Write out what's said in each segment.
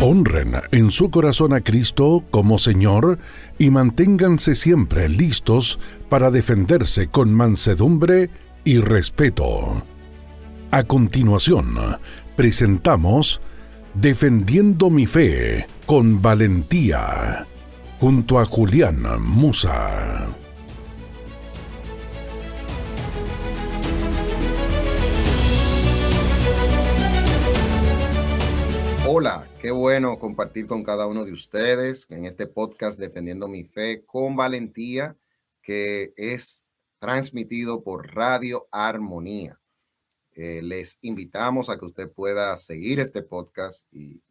Honren en su corazón a Cristo como Señor y manténganse siempre listos para defenderse con mansedumbre y respeto. A continuación, presentamos Defendiendo mi fe con valentía, junto a Julián Musa. Hola, qué bueno compartir con cada uno de ustedes en este podcast Defendiendo mi fe con valentía, que es transmitido por Radio Armonía. Les invitamos a que usted pueda seguir este podcast y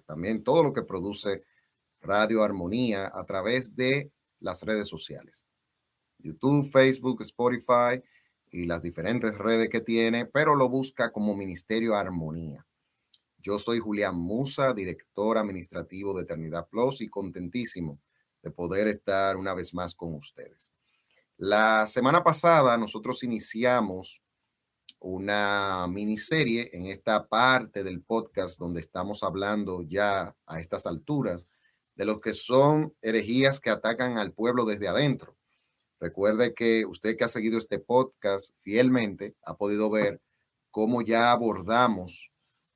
también todo lo que produce Radio Armonía a través de las redes sociales, YouTube, Facebook, Spotify y las diferentes redes que tiene, pero lo busca como Ministerio Armonía. Yo soy Julián Musa, director administrativo de Eternidad Plus, y contentísimo de poder estar una vez más con ustedes. La semana pasada nosotros iniciamos una miniserie en esta parte del podcast donde estamos hablando ya a estas alturas de lo que son herejías que atacan al pueblo desde adentro. Recuerde que usted que ha seguido este podcast fielmente ha podido ver cómo ya abordamos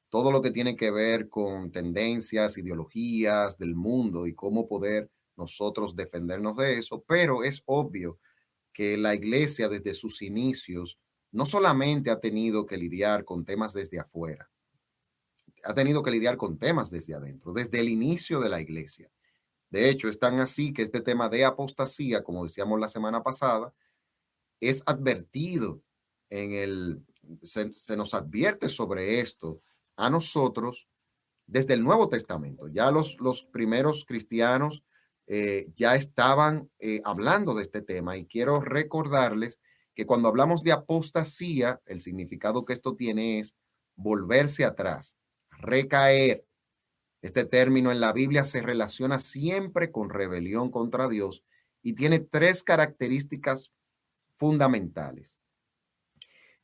todo lo que tiene que ver con tendencias, ideologías del mundo y cómo poder nosotros defendernos de eso, pero es obvio que la iglesia desde sus inicios no solamente ha tenido que lidiar con temas desde afuera, ha tenido que lidiar con temas desde adentro, desde el inicio de la iglesia. De hecho, es tan así que este tema de apostasía, como decíamos la semana pasada, es advertido se nos advierte sobre esto a nosotros desde el Nuevo Testamento. Ya los primeros cristianos ya estaban hablando de este tema, y quiero recordarles que cuando hablamos de apostasía, el significado que esto tiene es volverse atrás, recaer. Este término en la Biblia se relaciona siempre con rebelión contra Dios y tiene tres características fundamentales.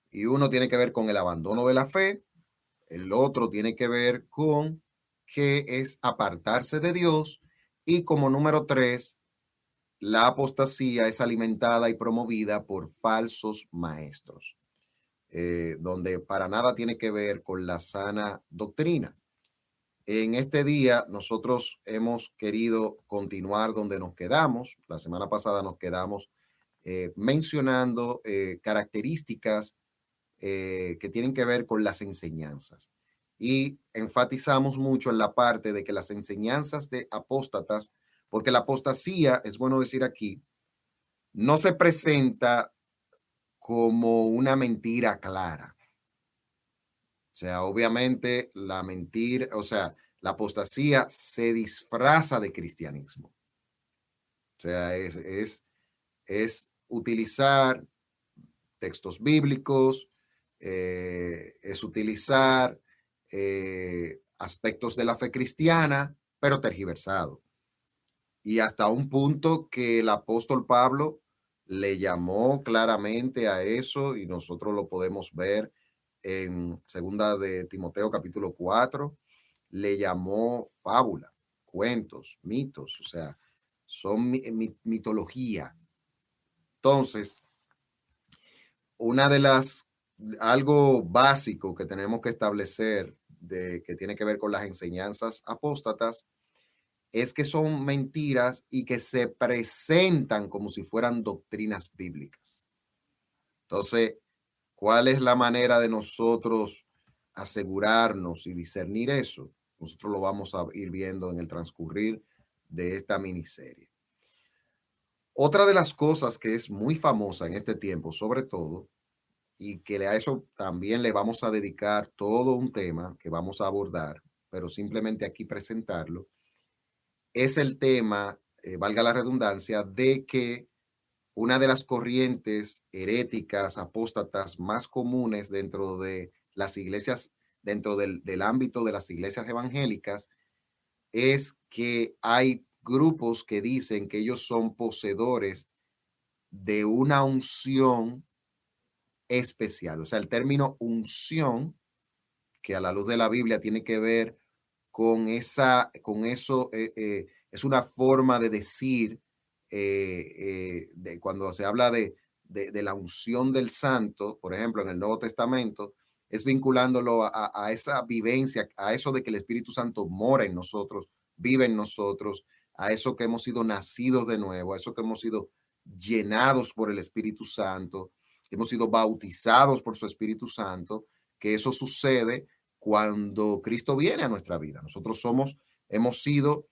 Y uno tiene que ver con el abandono de la fe, el otro tiene que ver con que es apartarse de Dios, y como número tres, la apostasía es alimentada y promovida por falsos maestros, donde para nada tiene que ver con la sana doctrina. En este día nosotros hemos querido continuar donde nos quedamos. La semana pasada nos quedamos mencionando características que tienen que ver con las enseñanzas. Y enfatizamos mucho en la parte de que las enseñanzas de apóstatas, porque la apostasía, es bueno decir aquí, no se presenta como una mentira clara. O sea, obviamente la mentira, o sea, la apostasía se disfraza de cristianismo. O sea, es utilizar textos bíblicos, es utilizar aspectos de la fe cristiana, pero tergiversado. Y hasta un punto que el apóstol Pablo le llamó claramente a eso, y nosotros lo podemos ver en segunda de Timoteo capítulo 4, le llamó fábula, cuentos, mitos, o sea, son mitología. Entonces, algo básico que tenemos que establecer que tiene que ver con las enseñanzas apóstatas es que son mentiras y que se presentan como si fueran doctrinas bíblicas. Entonces, ¿cuál es la manera de nosotros asegurarnos y discernir eso? Nosotros lo vamos a ir viendo en el transcurrir de esta miniserie. Otra de las cosas que es muy famosa en este tiempo, sobre todo, y que a eso también le vamos a dedicar todo un tema que vamos a abordar, pero simplemente aquí presentarlo, es el tema, valga la redundancia, de que una de las corrientes heréticas, apóstatas más comunes dentro de las iglesias, dentro del ámbito de las iglesias evangélicas, es que hay grupos que dicen que ellos son poseedores de una unción especial. O sea, el término unción, que a la luz de la Biblia tiene que ver con eso, es una forma de decir, de cuando se habla de la unción del santo, por ejemplo, en el Nuevo Testamento, es vinculándolo a esa vivencia, a eso de que el Espíritu Santo mora en nosotros, vive en nosotros, a eso que hemos sido nacidos de nuevo, a eso que hemos sido llenados por el Espíritu Santo, hemos sido bautizados por su Espíritu Santo, que eso sucede cuando Cristo viene a nuestra vida. Nosotros hemos sido,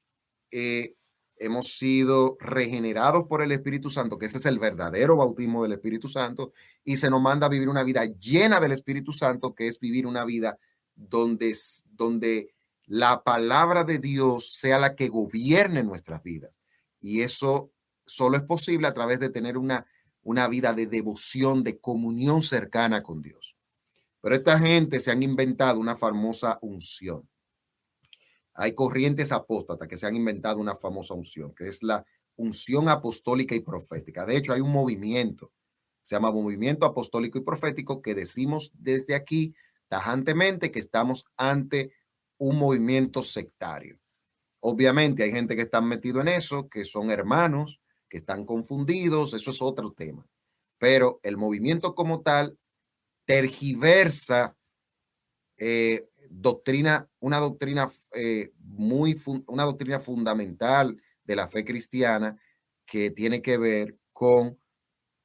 eh, hemos sido regenerados por el Espíritu Santo, que ese es el verdadero bautismo del Espíritu Santo, y se nos manda a vivir una vida llena del Espíritu Santo, que es vivir una vida donde la palabra de Dios sea la que gobierne nuestras vidas. Y eso solo es posible a través de tener una vida de devoción, de comunión cercana con Dios. Pero esta gente se han inventado una famosa unción. Hay corrientes apóstatas que se han inventado una famosa unción, que es la unción apostólica y profética. De hecho, hay un movimiento, se llama Movimiento Apostólico y Profético, que decimos desde aquí tajantemente que estamos ante un movimiento sectario. Obviamente hay gente que está metido en eso, que son hermanos, que están confundidos, eso es otro tema. Pero el movimiento como tal tergiversa una doctrina una doctrina fundamental de la fe cristiana, que tiene que ver con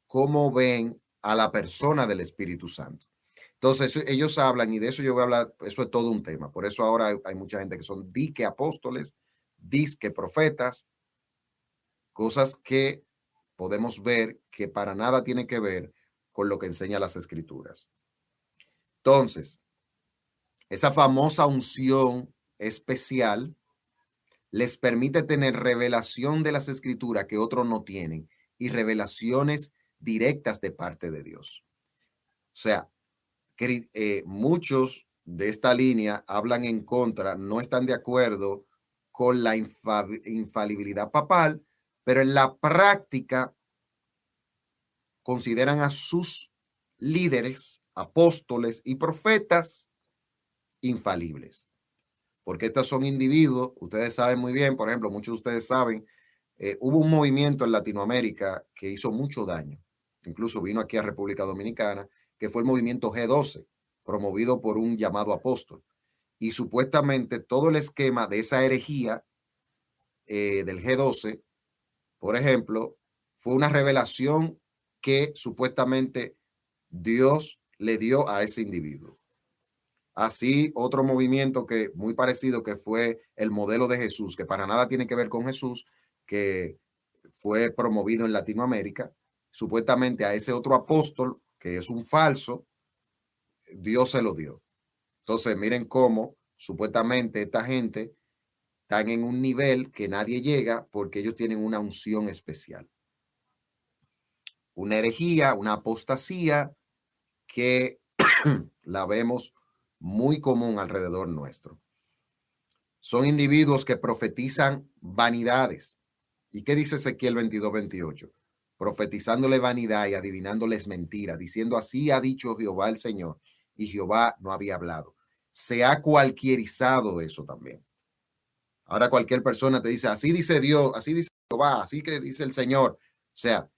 cómo ven a la persona del Espíritu Santo. Entonces, ellos hablan, y de eso yo voy a hablar, eso es todo un tema. Por eso ahora hay mucha gente que son disque apóstoles, disque profetas, cosas que podemos ver que para nada tienen que ver con lo que enseña las Escrituras. Entonces, esa famosa unción especial les permite tener revelación de las Escrituras que otros no tienen, y revelaciones directas de parte de Dios. O sea, muchos de esta línea hablan en contra, no están de acuerdo con la infalibilidad papal, pero en la práctica consideran a sus líderes, apóstoles y profetas infalibles. Porque estos son individuos, ustedes saben muy bien, por ejemplo, muchos de ustedes saben, hubo un movimiento en Latinoamérica que hizo mucho daño, incluso vino aquí a República Dominicana, que fue el movimiento G12, promovido por un llamado apóstol. Y supuestamente todo el esquema de esa herejía del G12, por ejemplo, fue una revelación que supuestamente Dios le dio a ese individuo. Así, otro movimiento que muy parecido, que fue el modelo de Jesús, que para nada tiene que ver con Jesús, que fue promovido en Latinoamérica, supuestamente a ese otro apóstol, que es un falso, Dios se lo dio. Entonces, miren cómo supuestamente esta gente están en un nivel que nadie llega, porque ellos tienen una unción especial. Una herejía, una apostasía que la vemos muy común alrededor nuestro. Son individuos que profetizan vanidades. ¿Y qué dice Ezequiel 22:28? Profetizándole vanidad y adivinándoles mentira, diciendo: así ha dicho Jehová el Señor, y Jehová no había hablado. Se ha cualquierizado eso también. Ahora cualquier persona te dice: así dice Dios, así dice Jehová, así que dice el Señor. O sea,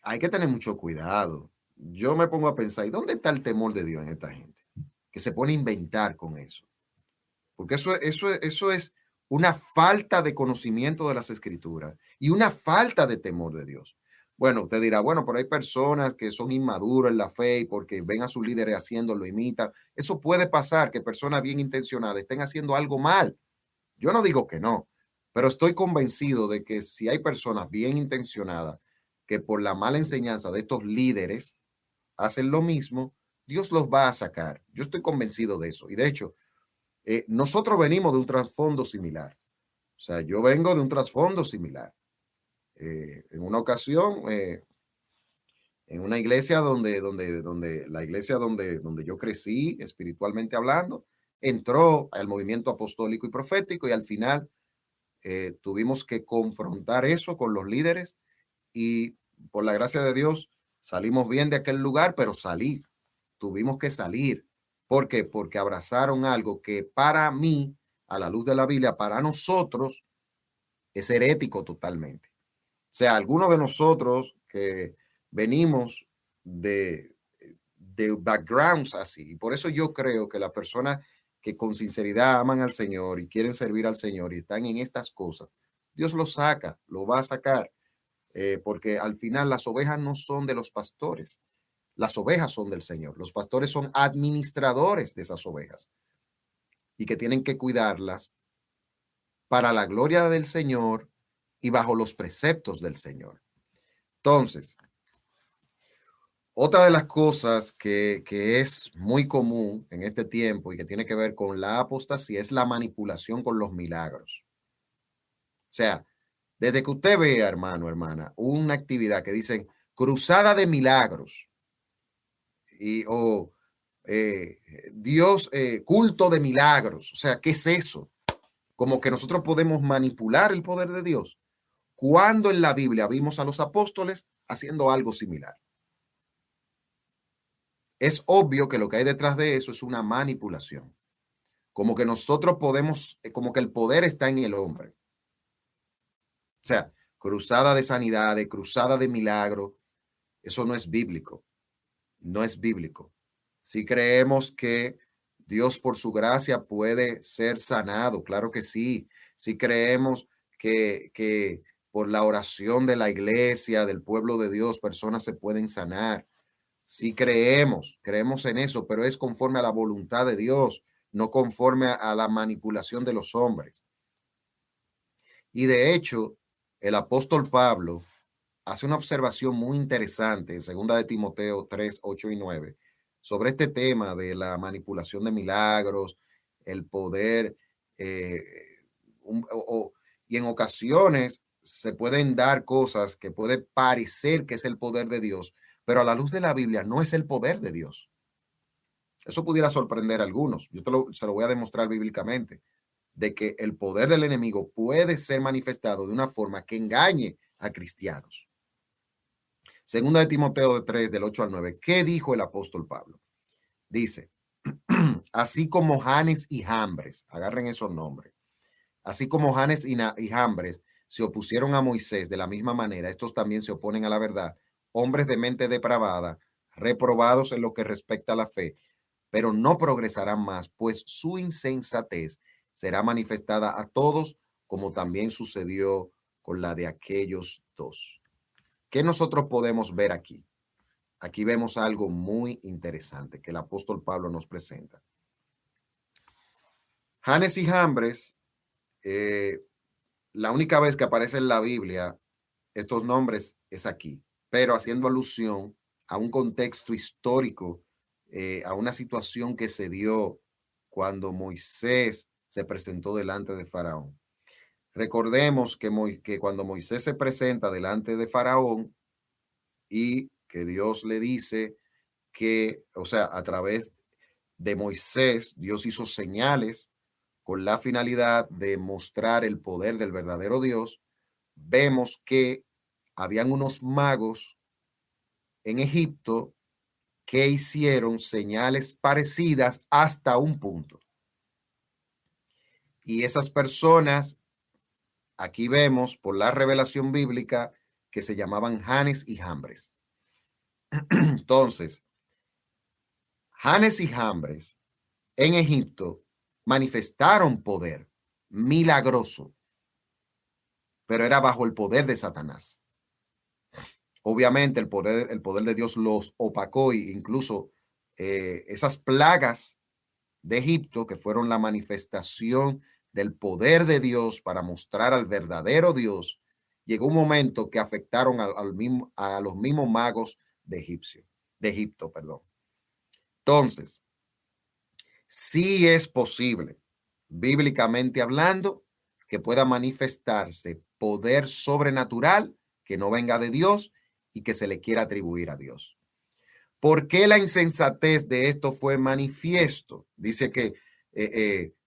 hay que tener mucho cuidado. Yo me pongo a pensar, ¿y dónde está el temor de Dios en esta gente? Que se pone a inventar con eso. Porque eso es una falta de conocimiento de las Escrituras y una falta de temor de Dios. Bueno, usted dirá, bueno, pero hay personas que son inmaduras en la fe y porque ven a sus líderes haciendo, lo imitan. Eso puede pasar, que personas bien intencionadas estén haciendo algo mal. Yo no digo que no, pero estoy convencido de que si hay personas bien intencionadas que por la mala enseñanza de estos líderes hacen lo mismo, Dios los va a sacar. Yo estoy convencido de eso. Y de hecho, nosotros venimos de un trasfondo similar. O sea, yo vengo de un trasfondo similar. En una ocasión, en una iglesia la iglesia donde yo crecí espiritualmente hablando, entró al movimiento apostólico y profético, y al final tuvimos que confrontar eso con los líderes, y por la gracia de Dios salimos bien de aquel lugar, pero tuvimos que salir, ¿Por qué? Porque abrazaron algo que para mí, a la luz de la Biblia, para nosotros es herético totalmente. O sea, algunos de nosotros que venimos de, de backgrounds así, y por eso yo creo que las personas que con sinceridad aman al Señor y quieren servir al Señor y están en estas cosas, Dios lo saca, lo va a sacar, porque al final las ovejas no son de los pastores, las ovejas son del Señor, los pastores son administradores de esas ovejas y que tienen que cuidarlas para la gloria del Señor y bajo los preceptos del Señor. Entonces, otra de las cosas que es muy común en este tiempo y que tiene que ver con la apostasía es la manipulación con los milagros. O sea, desde que usted vea, hermano, hermana, una actividad que dicen cruzada de milagros o eh, Dios, culto de milagros, o sea, ¿qué es eso? Como que nosotros podemos manipular el poder de Dios. Cuando en la Biblia vimos a los apóstoles haciendo algo similar. Es obvio que lo que hay detrás de eso es una manipulación. Como que nosotros podemos, como que el poder está en el hombre. O sea, cruzada de sanidad, de cruzada de milagro, eso no es bíblico. No es bíblico. Si creemos que Dios por su gracia puede ser sanado, claro que sí. Si creemos que por la oración de la iglesia, del pueblo de Dios, personas se pueden sanar. Sí creemos en eso, pero es conforme a la voluntad de Dios, no conforme a la manipulación de los hombres. Y de hecho, el apóstol Pablo hace una observación muy interesante en 2 de Timoteo 3, 8 y 9 sobre este tema de la manipulación de milagros, el poder, eh, y en ocasiones se pueden dar cosas que puede parecer que es el poder de Dios, pero a la luz de la Biblia no es el poder de Dios. Eso pudiera sorprender a algunos. Se lo voy a demostrar bíblicamente, de que el poder del enemigo puede ser manifestado de una forma que engañe a cristianos. Segunda de Timoteo 3, del 8 al 9. ¿Qué dijo el apóstol Pablo? Dice, así como Janes y Jambres, agarren esos nombres, así como Janes y Jambres se opusieron a Moisés de la misma manera, estos también se oponen a la verdad, hombres de mente depravada, reprobados en lo que respecta a la fe, pero no progresarán más, pues su insensatez será manifestada a todos, como también sucedió con la de aquellos dos. ¿Qué nosotros podemos ver aquí? Aquí vemos algo muy interesante que el apóstol Pablo nos presenta. Janes y Jambres, la única vez que aparece en la Biblia estos nombres es aquí, pero haciendo alusión a un contexto histórico, a una situación que se dio cuando Moisés se presentó delante de Faraón. Recordemos que cuando Moisés se presenta delante de Faraón y que Dios le dice que, o sea, a través de Moisés, Dios hizo señales con la finalidad de mostrar el poder del verdadero Dios. Vemos que habían unos magos en Egipto que hicieron señales parecidas hasta un punto. Y esas personas, aquí vemos por la revelación bíblica, que se llamaban Janes y Jambres. Entonces, Janes y Jambres en Egipto manifestaron poder milagroso, pero era bajo el poder de Satanás. Obviamente el poder de Dios los opacó, e incluso esas plagas de Egipto, que fueron la manifestación del poder de Dios para mostrar al verdadero Dios, llegó un momento que afectaron a los mismos magos de Egipto, perdón. Entonces, sí es posible, bíblicamente hablando, que pueda manifestarse poder sobrenatural que no venga de Dios y que se le quiera atribuir a Dios. ¿Por qué la insensatez de esto fue manifiesto? Dice que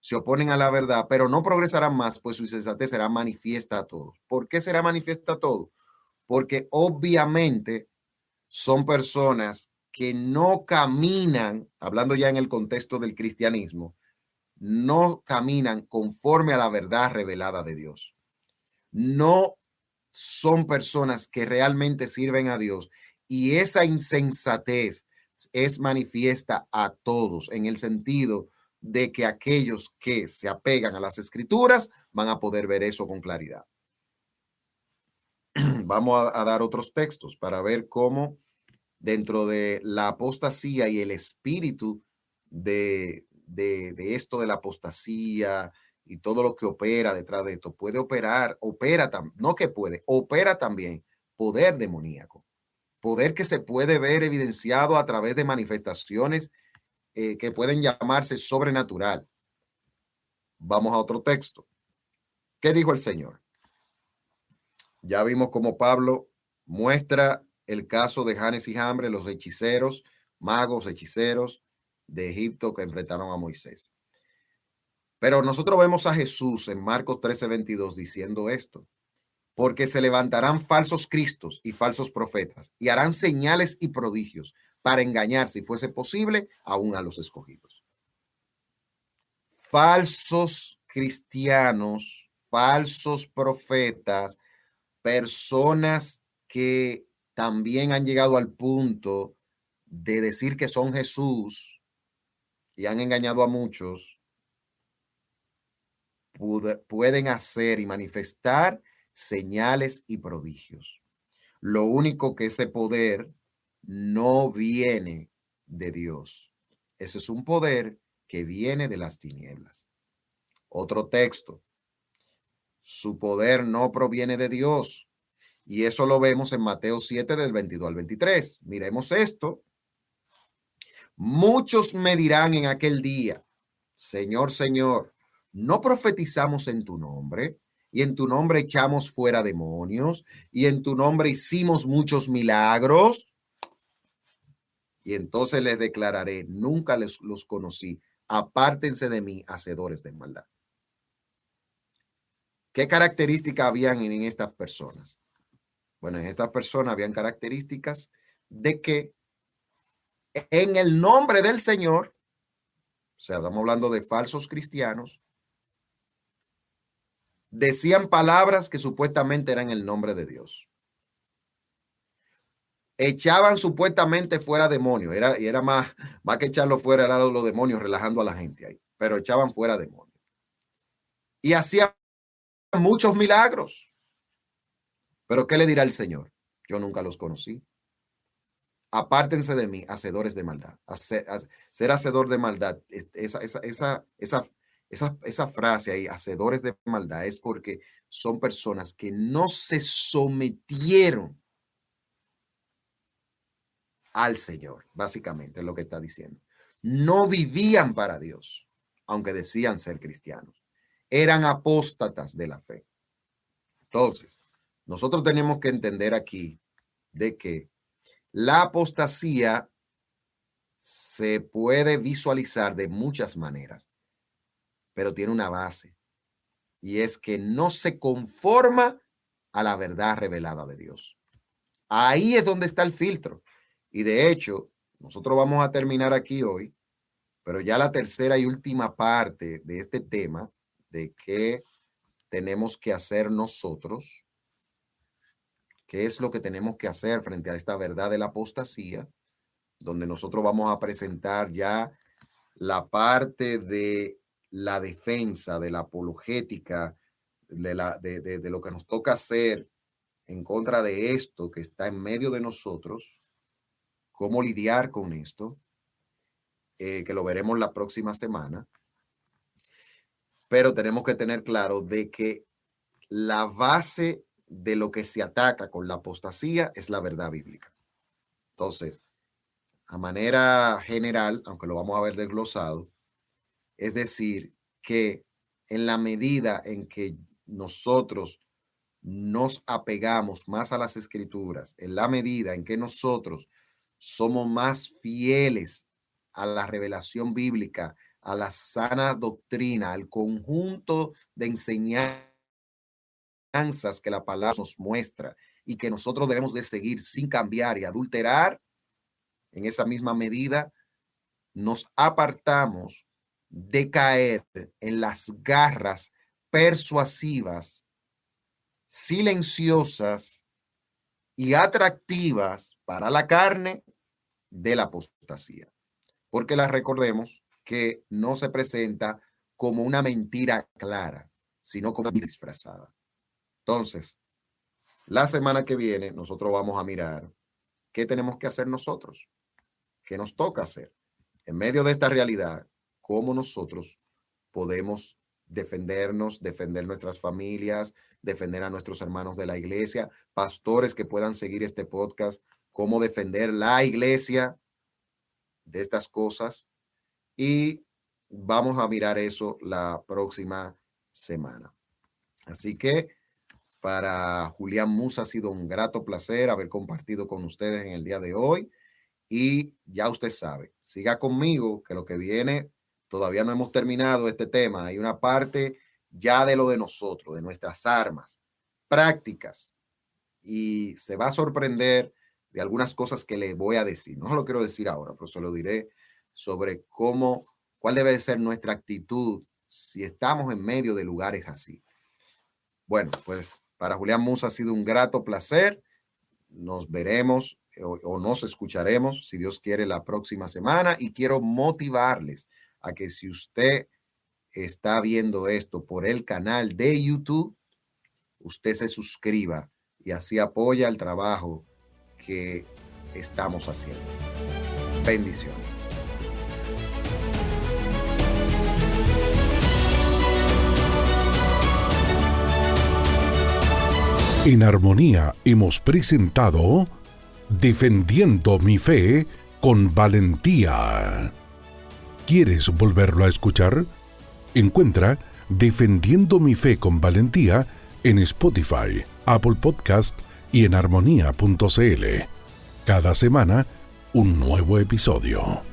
se oponen a la verdad, pero no progresarán más, pues su insensatez será manifiesta a todos. ¿Por qué será manifiesta a todos? Porque obviamente son personas que no caminan, hablando ya en el contexto del cristianismo, no caminan conforme a la verdad revelada de Dios. No son personas que realmente sirven a Dios, y esa insensatez es manifiesta a todos en el sentido de que aquellos que se apegan a las escrituras van a poder ver eso con claridad. Vamos a dar otros textos para ver cómo dentro de la apostasía y el espíritu de esto de la apostasía y todo lo que opera detrás de esto, puede operar, no que puede, opera también poder demoníaco, poder que se puede ver evidenciado a través de manifestaciones que pueden llamarse sobrenatural. Vamos a otro texto. ¿Qué dijo el Señor? Ya vimos cómo Pablo muestra el caso de Janes y Jambres, los hechiceros, magos, hechiceros de Egipto que enfrentaron a Moisés. Pero nosotros vemos a Jesús en Marcos 13:22 diciendo esto: porque se levantarán falsos cristos y falsos profetas y harán señales y prodigios para engañar, si fuese posible, aún a los escogidos. Falsos cristianos, falsos profetas, personas que también han llegado al punto de decir que son Jesús y han engañado a muchos, pueden hacer y manifestar señales y prodigios. Lo único que ese poder no viene de Dios. Ese es un poder que viene de las tinieblas. Otro texto: su poder no proviene de Dios. Y eso lo vemos en Mateo 7 del 22 al 23. Miremos esto. Muchos me dirán en aquel día: Señor, Señor, ¿no profetizamos en tu nombre? Y en tu nombre echamos fuera demonios, y en tu nombre hicimos muchos milagros. Y entonces les declararé: nunca los conocí. Apártense de mí, hacedores de maldad. ¿Qué características habían en estas personas? Bueno, en estas personas habían características de que en el nombre del Señor, o sea, estamos hablando de falsos cristianos, decían palabras que supuestamente eran el nombre de Dios. Echaban supuestamente fuera demonios, era más que echarlo fuera, eran los demonios relajando a la gente ahí, pero echaban fuera demonios. Y hacían muchos milagros. Pero ¿qué le dirá el Señor? Yo nunca los conocí. Apártense de mí, hacedores de maldad. Ser hacedor de maldad, esa frase ahí, hacedores de maldad, es porque son personas que no se sometieron al Señor, básicamente es lo que está diciendo. No vivían para Dios, aunque decían ser cristianos. Eran apóstatas de la fe. Entonces, nosotros tenemos que entender aquí de que la apostasía se puede visualizar de muchas maneras, pero tiene una base, y es que no se conforma a la verdad revelada de Dios. Ahí es donde está el filtro. Y de hecho, nosotros vamos a terminar aquí hoy, pero ya la tercera y última parte de este tema, de qué tenemos que hacer nosotros, qué es lo que tenemos que hacer frente a esta verdad de la apostasía, donde nosotros vamos a presentar ya la parte de la defensa, de la apologética, de lo que nos toca hacer en contra de esto que está en medio de nosotros, cómo lidiar con esto, que lo veremos la próxima semana. Pero tenemos que tener claro de que la base de lo que se ataca con la apostasía es la verdad bíblica. Entonces, a manera general, aunque lo vamos a ver desglosado, es decir, que en la medida en que nosotros nos apegamos más a las escrituras, en la medida en que nosotros somos más fieles a la revelación bíblica, a la sana doctrina, al conjunto de enseñanzas que la palabra nos muestra y que nosotros debemos de seguir sin cambiar y adulterar, en esa misma medida nos apartamos de caer en las garras persuasivas, silenciosas y atractivas para la carne de la apostasía. Porque recordemos que no se presenta como una mentira clara, sino como disfrazada. Entonces, la semana que viene nosotros vamos a mirar qué tenemos que hacer nosotros, qué nos toca hacer en medio de esta realidad, cómo nosotros podemos defendernos, defender nuestras familias, defender a nuestros hermanos de la iglesia, pastores que puedan seguir este podcast, cómo defender la iglesia de estas cosas. Y vamos a mirar eso la próxima semana. Así que para Julián Musa ha sido un grato placer haber compartido con ustedes en el día de hoy. Y ya usted sabe, siga conmigo, que lo que viene, todavía no hemos terminado este tema. Hay una parte ya de lo de nosotros, de nuestras armas, prácticas. Y se va a sorprender de algunas cosas que le voy a decir. No lo quiero decir ahora, pero se lo diré sobre cuál debe ser nuestra actitud si estamos en medio de lugares así. Bueno, pues para Julián Musa ha sido un grato placer. Nos veremos o nos escucharemos, si Dios quiere, la próxima semana. Y quiero motivarles a que si usted está viendo esto por el canal de YouTube, usted se suscriba y así apoya el trabajo que estamos haciendo. Bendiciones. En Armonía hemos presentado Defendiendo mi fe con valentía. ¿Quieres volverlo a escuchar? Encuentra Defendiendo mi fe con valentía en Spotify, Apple Podcast y en armonía.cl. Cada semana, un nuevo episodio.